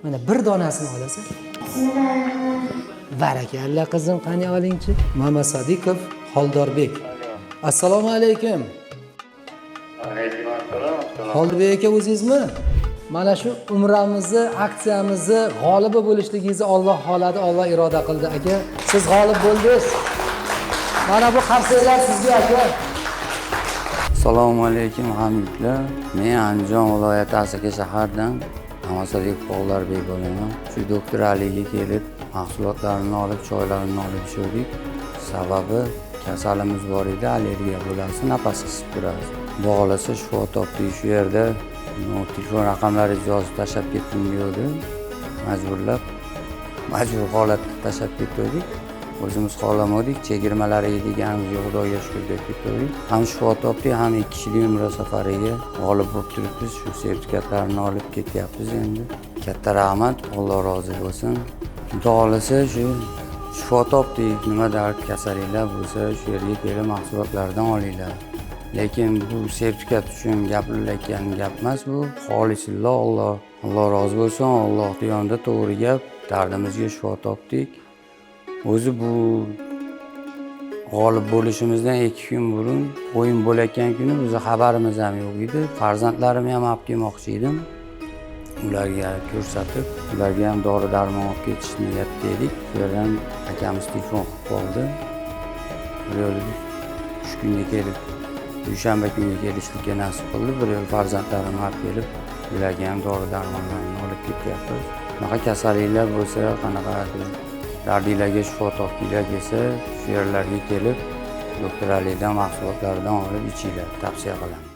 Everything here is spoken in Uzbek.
Mana bir donasini olasan. Barakalla qizim, qani olingchi. Muhammad Sodiqov, Holdorbek. Assalomu alaykum. Alaykum assalom. Holdorbek aka o'zingizmi? Mana shu umramizni, aksiyamizni g'olibi bo'lishligingizni Alloh xoladi, Alloh iroda qildi aka. Siz g'olib bo'ldingiz. Mana bu qarsaklar sizga aka. Assalomu alaykum hamyurtlar. Men Andijon viloyati Asaka shahardan Muhammad Holdorbek bo'laman. Shu doktor Aliga kelib, mahsulotlarini olib, choylarini olib ishirdik. Sababi kasalimiz bor edi, allergiya bo'lasi, nafas qisib turadi. Bog'lasa shifo topdik. Shu yerda telefon raqamlaringizni yozib tashlab ketdim deydi. Majbur holatda tashlab ketdik. O'zimiz xohlamadik, chegirmalar yeganimizga Xudoga shukr deb ketdik. Ham shifo topdik, ham 2 kishilik umra safariga g'olib bo'lib turibmiz. Shu sertifikatlarni olib ketyapmiz endi. Katta rahmat, Alloh rozi bo'lsin. Xudo xolasa shu shifo topdik, nimadir kasalliklar bo'lsa shu yerga kelib mahsulotlardan olinglar. Lekin bu sertifikat uchun gapirilayotgan gap emas bu. Xolisillo Alloh rozi bo'lsin, Alloh yonida to'g'ri gap, dardimizga shifo topdik. O'zi bu g'olib bo'lishimizdan 2 kun burun o'yin bo'layotgan kuni o'zi xabarimiz ham yo'q edi. Farzandlarimni ham olib kelmoqchi edim. Ularga ko'rsatib, ularga ham dori-darmon olib ketish niyatida edik. Bu yerdan akamiz telefon qilib qoldi. Bir yo'l 3 kunga kelib, dushanba kuniga kelishlikka nasib qildi. Bir yo'l farzandlarimni olib kelib, ularga ham dori-darmonlarni olib ketyapmiz. Bunaqa kasalliklar bo'lsa, qanaqa dardinglarga shifo topinglar desa, shu yerlarga kelib, doktor Alidan mahsulotlardan olib ichinglar, tavsiya qilaman.